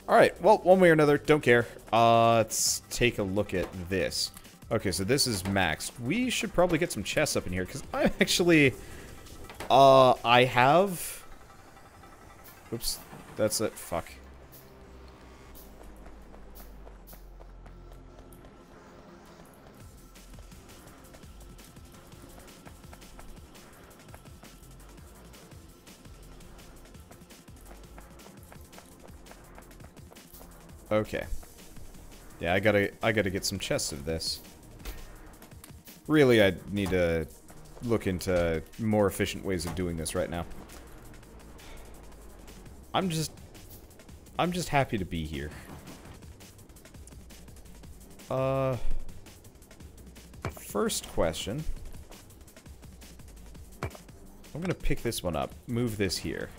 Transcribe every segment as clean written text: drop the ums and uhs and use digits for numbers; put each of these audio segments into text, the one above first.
Alright, well, one way or another, don't care. Let's take a look at this. Okay, so this is maxed. We should probably get some chests up in here, because I'm actually... I have... Oops, that's it. Fuck. Okay. Yeah, I gotta get some chests of this. Really, I need to look into more efficient ways of doing this right now. I'm just happy to be here. First question. I'm gonna pick this one up, move this here.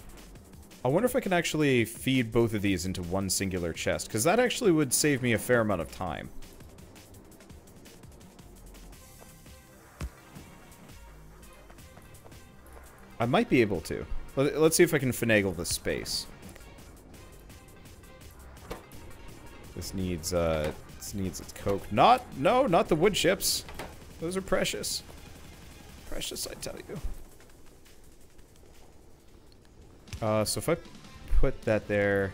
I wonder if I can actually feed both of these into one singular chest, because that actually would save me a fair amount of time. I might be able to. Let's see if I can finagle the space. This needs its coke. No, not the wood chips. Those are precious. Precious, I tell you. So if I put that there...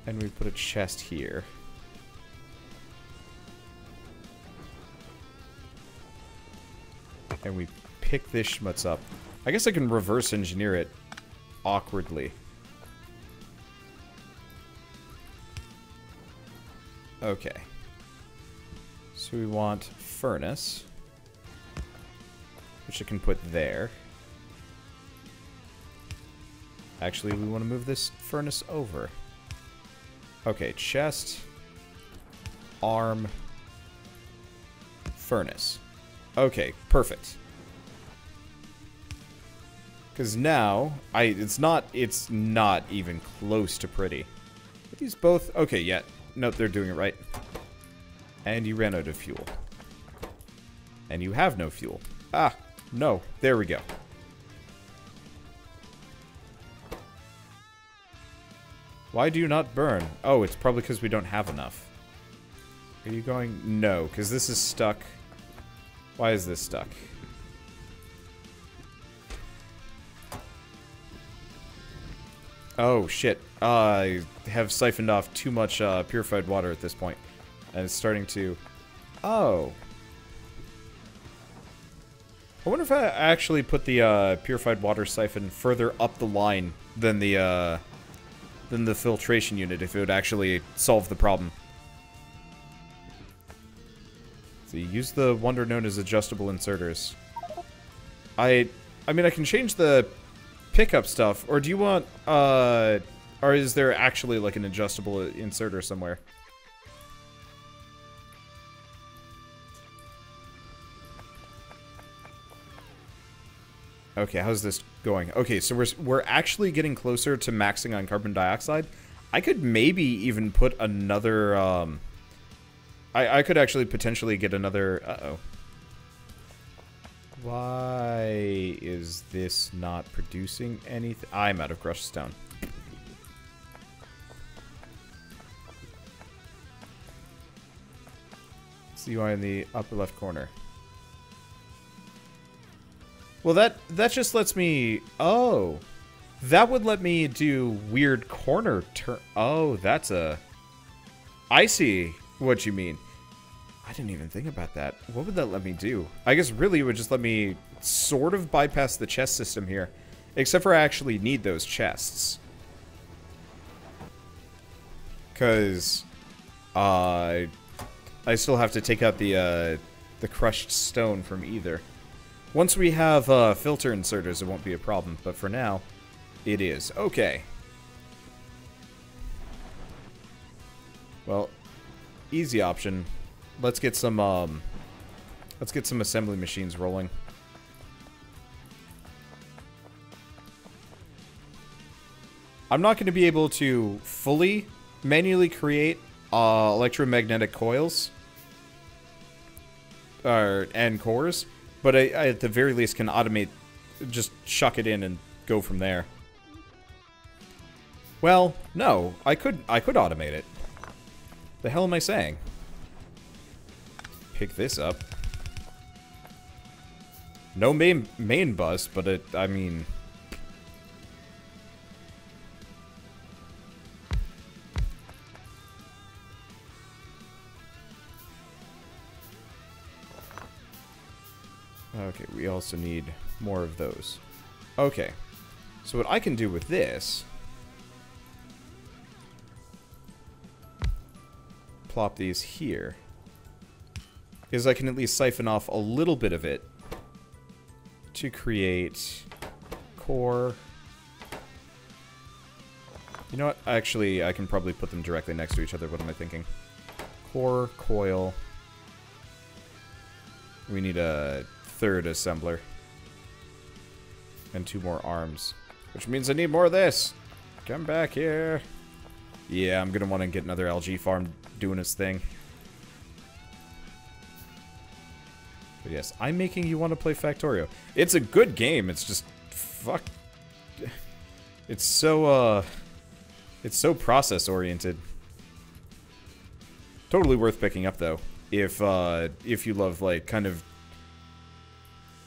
and we put a chest here. And we pick this schmutz up. I guess I can reverse engineer it awkwardly. Okay. So we want furnace, which I can put there. Actually, we want to move this furnace over. Okay, chest, arm, furnace. Okay, perfect. Because now, it's not even close to pretty. Are these both? Okay, yeah. Nope, they're doing it right. And you ran out of fuel. And you have no fuel. Ah, no. There we go. Why do you not burn? Oh, it's probably because we don't have enough. Are you going? No, because this is stuck. Why is this stuck? Oh, shit. I have siphoned off too much purified water at this point. And it's starting to... Oh. I wonder if I actually put the purified water siphon further up the line than the filtration unit, if it would actually solve the problem. So you use the wonder known as adjustable inserters. I mean, I can change the pickup stuff, or do you want, or is there actually like an adjustable inserter somewhere? Okay, how's this going? Okay, so we're actually getting closer to maxing on carbon dioxide. I could maybe even put another, I could actually potentially get another, uh-oh. Why is this not producing anything? I'm out of crushed stone. See you in the upper left corner. Well, that just lets me... Oh. That would let me do weird corner turn... Oh, that's a... I see what you mean. I didn't even think about that. What would that let me do? I guess really it would just let me sort of bypass the chest system here. Except for I actually need those chests. Because... I still have to take out the crushed stone from either. Once we have filter inserters, it won't be a problem. But for now, it is. Okay. Well, easy option. Let's get some assembly machines rolling. I'm not going to be able to fully manually create electromagnetic coils and cores, but I at the very least can automate just chuck it in and go from there. Well, no, I could automate it. The hell am I saying? Pick this up. No main bus, but I mean... Okay, we also need more of those. Okay, so what I can do with this... Plop these here. Is I can at least siphon off a little bit of it to create core. You know what? Actually, I can probably put them directly next to each other. What am I thinking? Core, coil. We need a third assembler. And 2 more arms. Which means I need more of this. Come back here. Yeah, I'm gonna want to get another algae farm doing its thing. But yes, I'm making you want to play Factorio. It's a good game, it's just... fuck... It's so process-oriented. Totally worth picking up, though. If you love, like, kind of...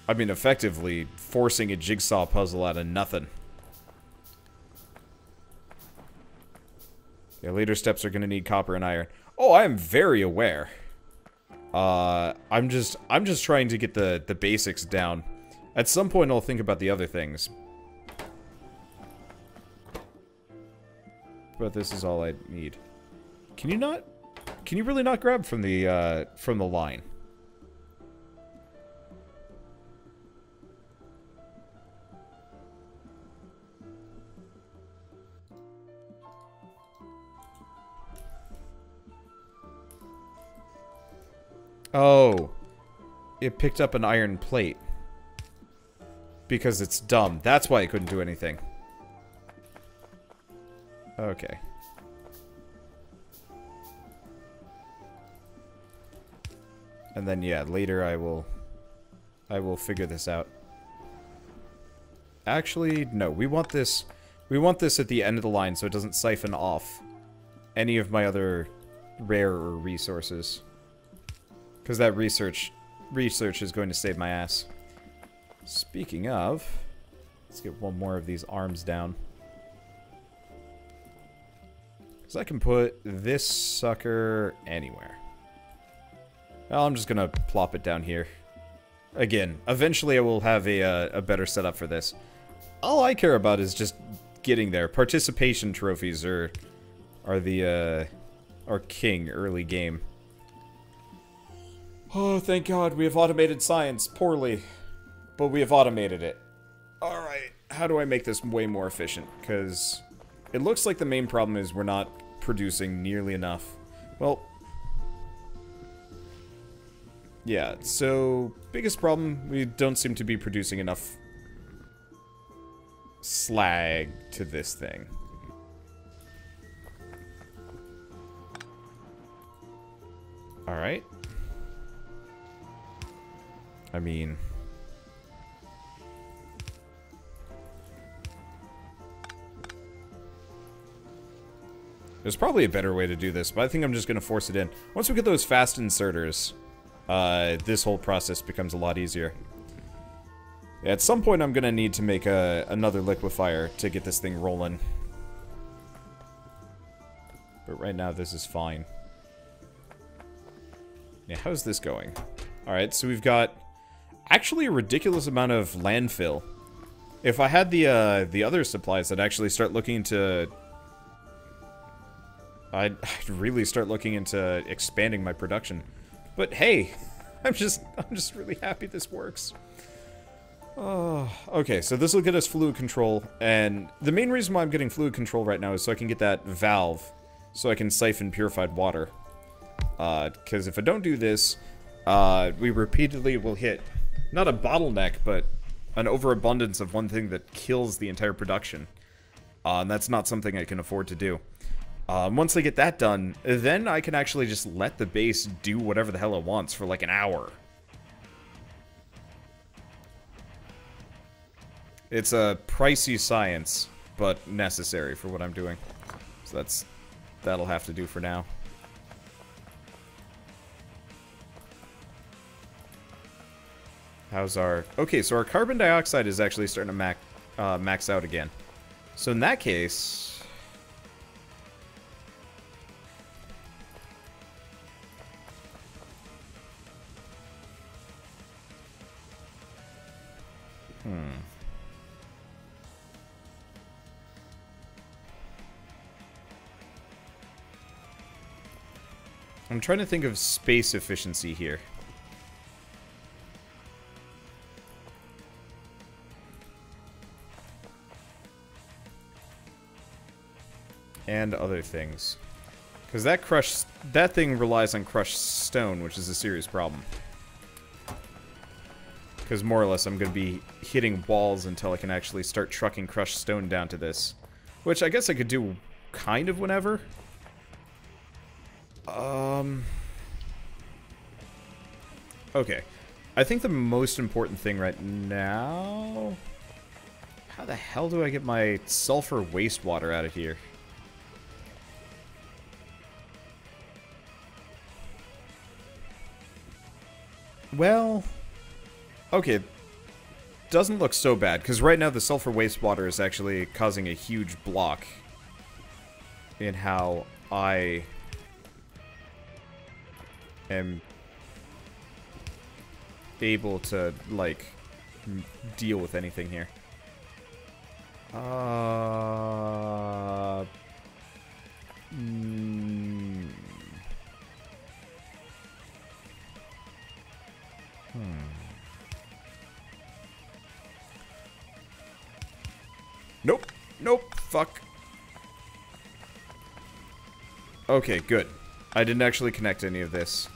I mean, effectively forcing a jigsaw puzzle out of nothing. Yeah, later steps are gonna need copper and iron. Oh, I am very aware. I'm just trying to get the basics down. At some point, I'll think about the other things. But this is all I need. Can you not? Can you really not grab from the line? Oh, it picked up an iron plate. Because it's dumb. That's why I couldn't do anything. Okay. And then, yeah, later I will figure this out. Actually, no, we want this at the end of the line so it doesn't siphon off any of my other rarer resources. Because that research is going to save my ass. Speaking of, let's get one more of these arms down. Because I can put this sucker anywhere. Well, I'm just going to plop it down here. Again, eventually I will have a better setup for this. All I care about is just getting there. Participation trophies are king early game. Oh, thank God, we have automated science poorly. But we have automated it. Alright, how do I make this way more efficient? Because it looks like the main problem is we're not producing nearly enough. Well, yeah, so biggest problem, we don't seem to be producing enough slag to this thing. Alright. I mean... there's probably a better way to do this, but I think I'm just going to force it in. Once we get those fast inserters, this whole process becomes a lot easier. At some point, I'm going to need to make another liquefier to get this thing rolling. But right now, this is fine. Yeah, how's this going? Alright, so we've got actually a ridiculous amount of landfill. If I had the other supplies, I'd actually start looking into... I'd really start looking into expanding my production. But hey, I'm just really happy this works. Oh, okay, so this will get us fluid control, and the main reason why I'm getting fluid control right now is so I can get that valve, so I can siphon purified water. Because if I don't do this, we repeatedly will hit, not a bottleneck, but an overabundance of one thing that kills the entire production. And that's not something I can afford to do. Once I get that done, then I can actually just let the base do whatever the hell it wants for like an hour. It's a pricey science, but necessary for what I'm doing. So that'll have to do for now. How's our... Okay, so our carbon dioxide is actually starting to max out again. So in that case... I'm trying to think of space efficiency here. And other things. Because that thing relies on crushed stone, which is a serious problem. Because more or less I'm going to be hitting walls until I can actually start trucking crushed stone down to this. Which I guess I could do kind of whenever. Okay. I think the most important thing right now... How the hell do I get my sulfur wastewater out of here? Well... Okay. Doesn't look so bad, because right now the sulfur wastewater is actually causing a huge block in how I am able to, like, deal with anything here. Nope. Nope. Fuck. Okay, good. I didn't actually connect any of this.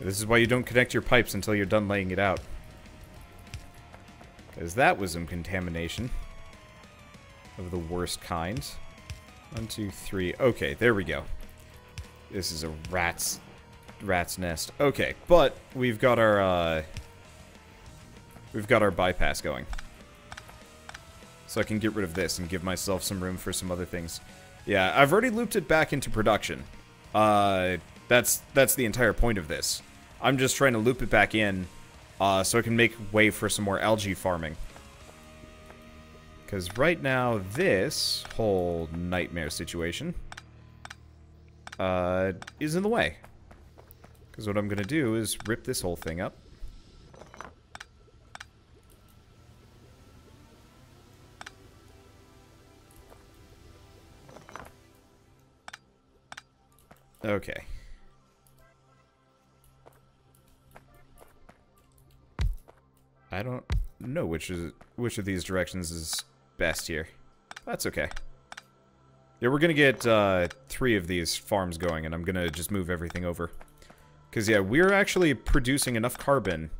This is why you don't connect your pipes until you're done laying it out. Because that was some contamination. Of the worst kind. 1, 2, 3. Okay, there we go. This is a rat's nest. Okay, but we've got our bypass going. So I can get rid of this and give myself some room for some other things. Yeah, I've already looped it back into production. That's the entire point of this. I'm just trying to loop it back in so I can make way for some more algae farming. Because right now, this whole nightmare situation is in the way. Because what I'm going to do is rip this whole thing up. Okay. I don't know which of these directions is best here. That's okay. Yeah, we're gonna get 3 of these farms going, and I'm gonna just move everything over. Because, yeah, we're actually producing enough carbon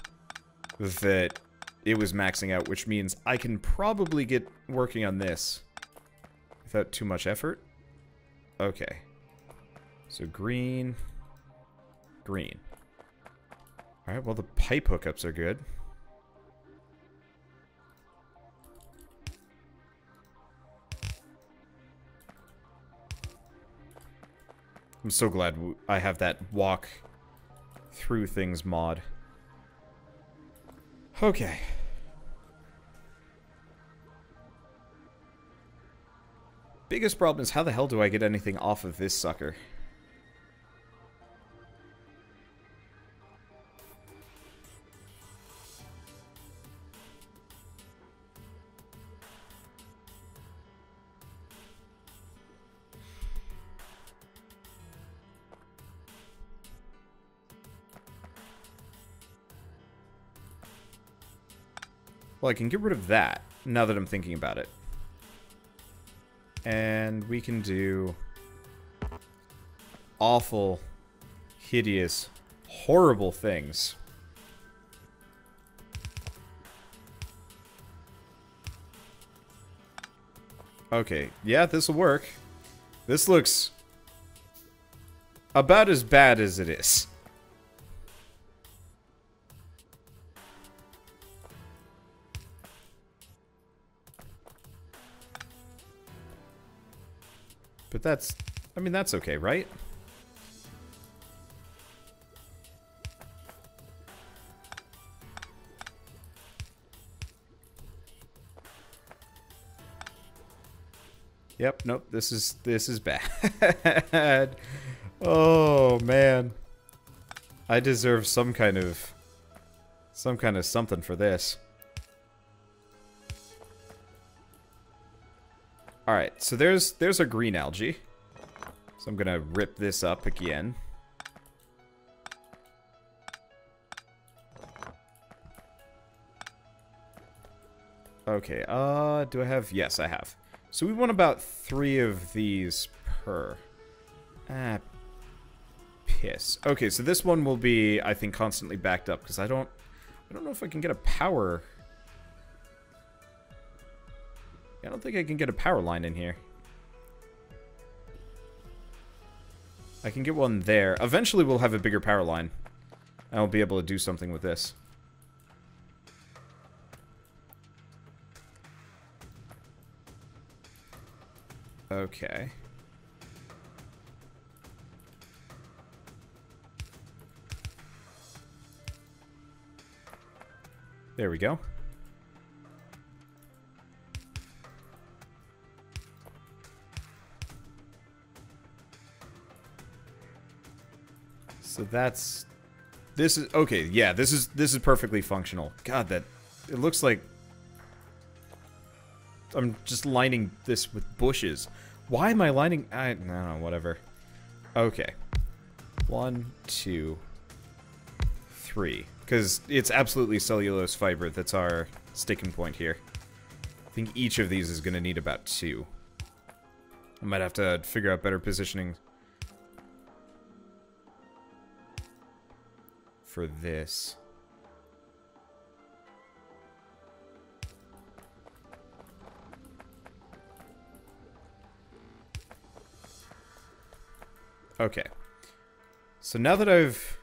that it was maxing out, which means I can probably get working on this without too much effort. Okay. So green. Green. Alright, well, the pipe hookups are good. I'm so glad I have that walk through things mod. Okay. Biggest problem is how the hell do I get anything off of this sucker? Well, I can get rid of that, now that I'm thinking about it. And we can do awful, hideous, horrible things Okay, yeah, this'll work. This looks about as bad as it is. But that's, I mean, that's okay, right? Yep, nope, this is bad. Oh, man. I deserve some kind of something for this. Alright, so there's a green algae. So I'm gonna rip this up again. Okay, do I have? Yes, I have. So we want about 3 of these per. Ah, piss. Okay, so this one will be, I think, constantly backed up, because I don't know if I can get a power. I don't think I can get a power line in here. I can get one there. Eventually we'll have a bigger power line. And I'll be able to do something with this. Okay. There we go. So that's... This is... Okay, yeah, this is perfectly functional. God, that... It looks like... I'm just lining this with bushes. Why am I lining... I don't know, whatever. Okay. 1, 2, 3. Because it's absolutely cellulose fiber that's our sticking point here. I think each of these is going to need about 2. I might have to figure out better positioning for this. Okay. So now that I've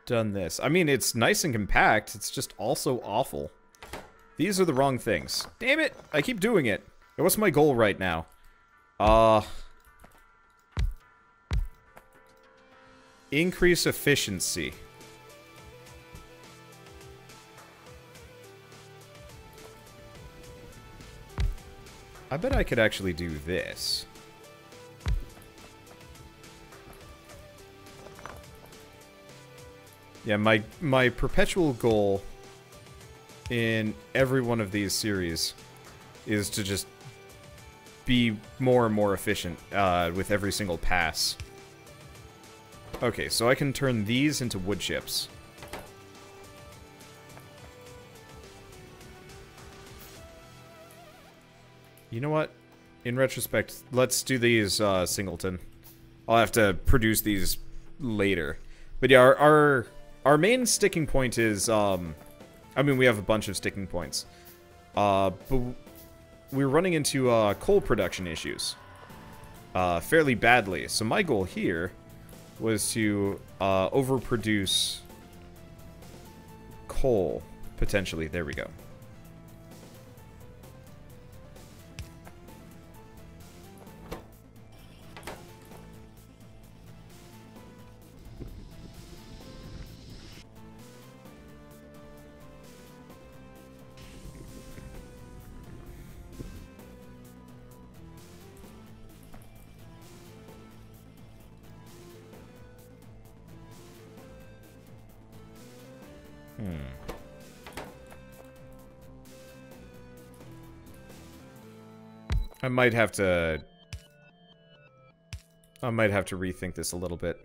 done this, I mean, it's nice and compact, it's just also awful. These are the wrong things. Damn it! I keep doing it. What's my goal right now? Increase efficiency. I bet I could actually do this. Yeah, my perpetual goal in every one of these series is to just be more and more efficient with every single pass. Okay, so I can turn these into wood chips. You know what? In retrospect, let's do these singleton. I'll have to produce these later. But yeah, our main sticking point is, I mean, we have a bunch of sticking points. But we're running into coal production issues fairly badly. So my goal here was to overproduce coal, potentially. There we go. I might have to rethink this a little bit.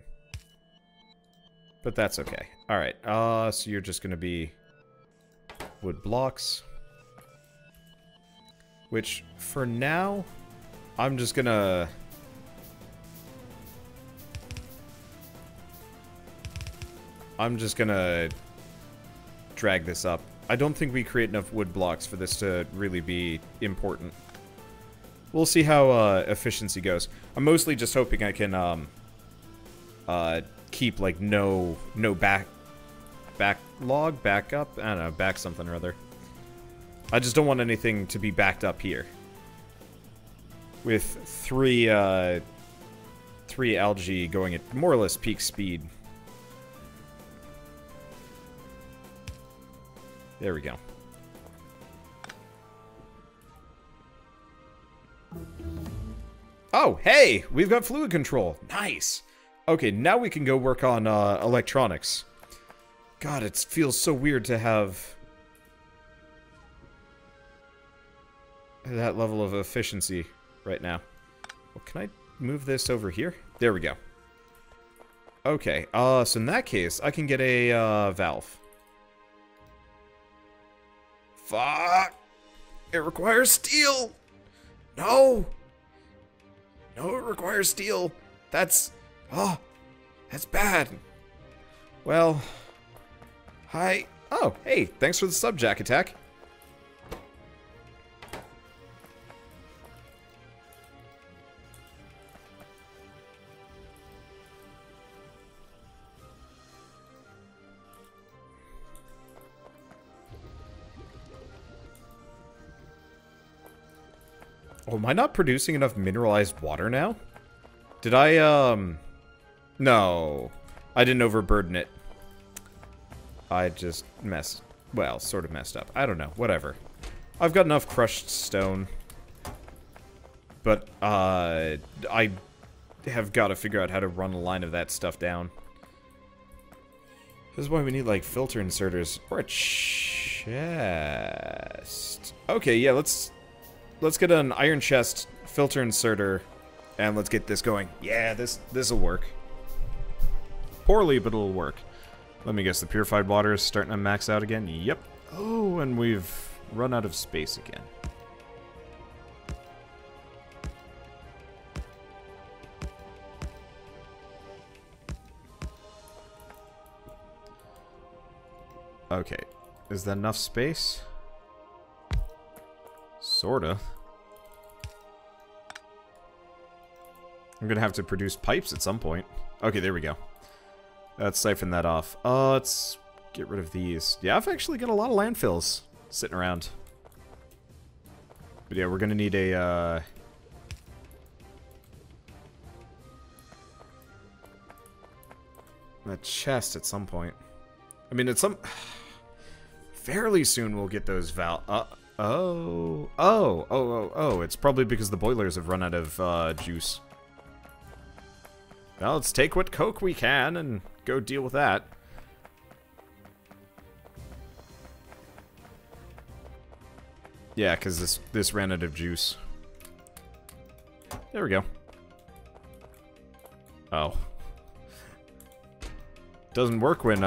But that's okay. Alright, so you're just gonna be wood blocks. Which, for now, I'm just gonna... drag this up. I don't think we create enough wood blocks for this to really be important. We'll see how efficiency goes. I'm mostly just hoping I can keep like no backlog, backup. I don't know, back something or other. I just don't want anything to be backed up here. With three algae going at more or less peak speed. There we go. Oh, hey! We've got fluid control. Nice! Okay, now we can go work on electronics. God, it feels so weird to have that level of efficiency right now. Well, can I move this over here? There we go. Okay, so in that case, I can get a valve. Fuck! It requires steel! No! No, it requires steel. That's... oh, that's bad. Well... hi. Oh, hey, thanks for the sub, Jack Attack. Oh, am I not producing enough mineralized water now? Did I, no. I didn't overburden it. I just messed... well, sort of messed up. I don't know. Whatever. I've got enough crushed stone. But, I have got to figure out how to run a line of that stuff down. This is why we need, like, filter inserters. Or a chest. Okay, yeah, let's get an iron chest, filter inserter, and let's get this going. Yeah, this'll work. Poorly, but it'll work. Let me guess, the purified water is starting to max out again? Yep. Oh, and we've run out of space again. Okay. Is that enough space? Sorta. I'm gonna have to produce pipes at some point. Okay, there we go. Let's siphon that off. Let's get rid of these. Yeah, I've actually got a lot of landfills sitting around. But yeah, we're gonna need a chest at some point. I mean, at some... fairly soon we'll get those oh, it's probably because the boilers have run out of juice. Well, let's take what coke we can and go deal with that. Yeah, because this ran out of juice. There we go. Oh. Doesn't work when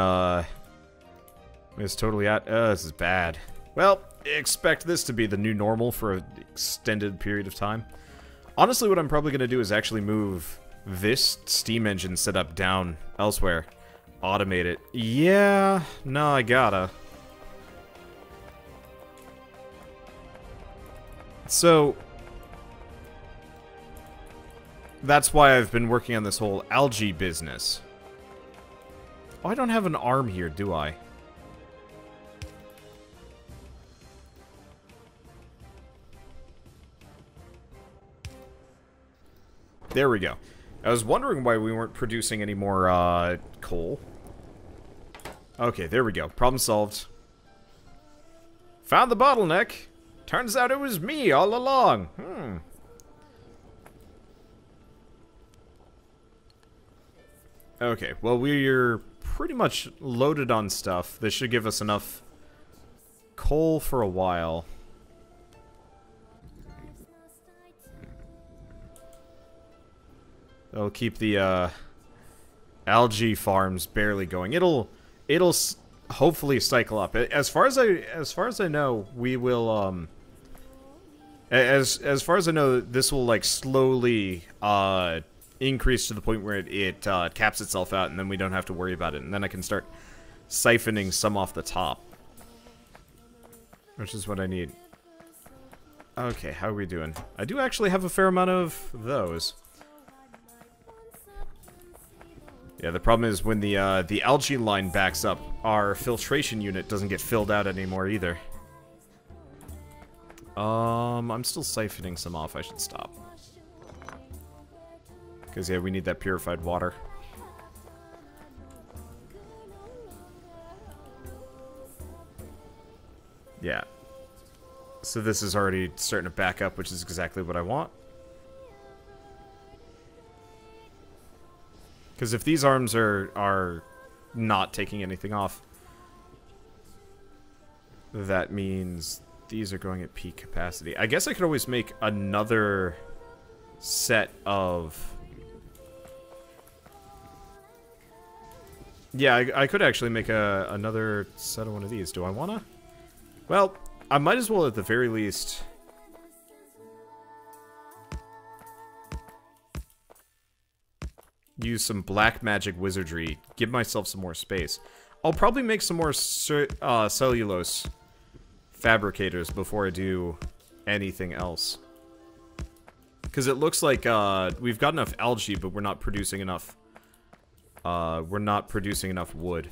it's totally out. This is bad. Well, expect this to be the new normal for an extended period of time. Honestly, what I'm probably going to do is actually move this steam engine setup down elsewhere. Automate it. Yeah, no, I gotta. So, that's why I've been working on this whole algae business. Oh, I don't have an arm here, do I? There we go. I was wondering why we weren't producing any more, coal. Okay, there we go. Problem solved. Found the bottleneck. Turns out it was me all along. Okay, well, we're pretty much loaded on stuff. This should give us enough coal for a while. That'll keep the algae farms barely going. It'll hopefully cycle up. As far as I know, we will as far as I know, this will like slowly increase to the point where it caps itself out, and then we don't have to worry about it. And then I can start siphoning some off the top, which is what I need. Okay, how are we doing? I do actually have a fair amount of those. Yeah, the problem is when the algae line backs up, our filtration unit doesn't get filled out anymore either. I'm still siphoning some off. I should stop. Because, yeah, we need that purified water. Yeah. So this is already starting to back up, which is exactly what I want. Because if these arms are not taking anything off, that means these are going at peak capacity. I guess I could always make another set of... Yeah, I could actually make another set of one of these. Do I wanna? Well, I might as well at the very least... use some black magic wizardry, give myself some more space. I'll probably make some more cellulose fabricators before I do anything else. Because it looks like we've got enough algae, but we're not producing enough. We're not producing enough wood.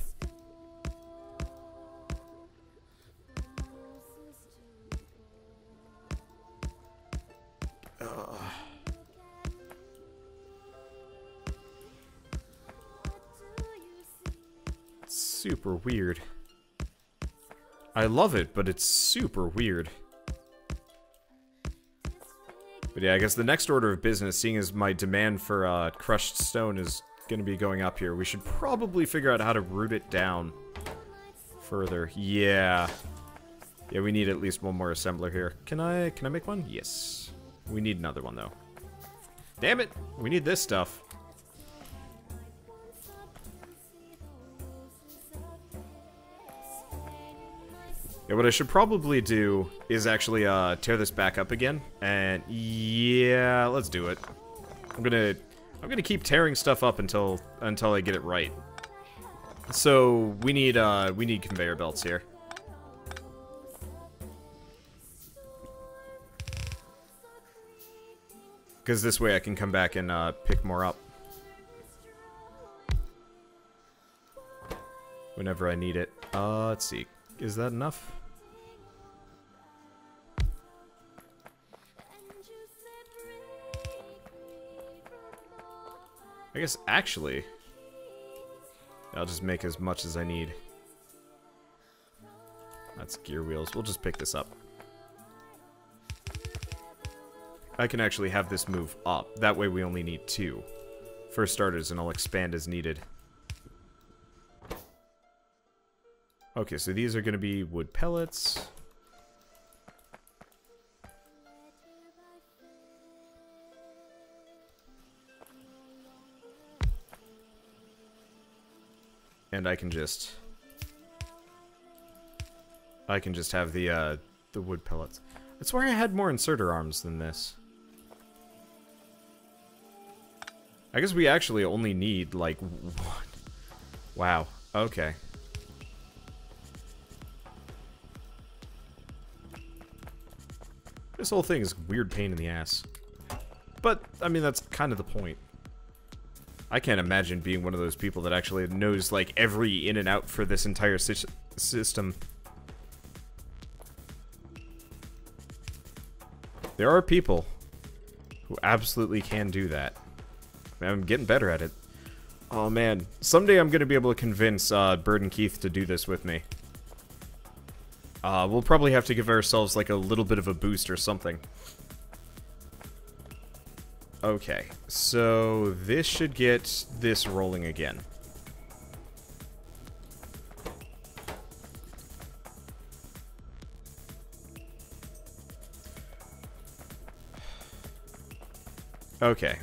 Super weird. I love it, but it's super weird. But yeah, I guess the next order of business, seeing as my demand for crushed stone is going to be going up here, we should probably figure out how to root it down further. Yeah. Yeah, we need at least one more assembler here. Can I make one? Yes. We need another one, though. Damn it! We need this stuff. Yeah, what I should probably do is actually tear this back up again, and yeah, let's do it. I'm gonna keep tearing stuff up until I get it right. So we need conveyor belts here. Because this way I can come back and pick more up whenever I need it. Let's see. Is that enough? I guess actually, I'll just make as much as I need. That's gear wheels. We'll just pick this up. I can actually have this move up. That way we only need 2. For starters, and I'll expand as needed. Okay, so these are going to be wood pellets. And I can just have the wood pellets. I swear I had more inserter arms than this. I guess we actually only need like 1. Wow. Okay. This whole thing is a weird pain in the ass. But, I mean, that's kind of the point. I can't imagine being one of those people that actually knows, like, every in and out for this entire system. There are people who absolutely can do that. I'm getting better at it. Oh, man. Someday I'm going to be able to convince Bird and Keith to do this with me. We'll probably have to give ourselves, like, a little bit of a boost or something. Okay, so this should get this rolling again. Okay.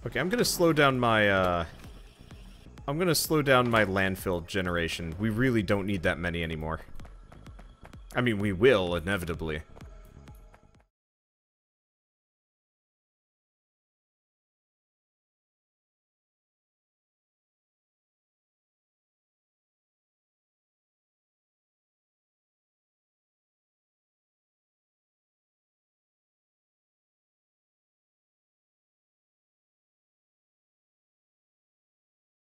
Okay, I'm gonna slow down my, landfill generation. We really don't need that many anymore. I mean, we will, inevitably.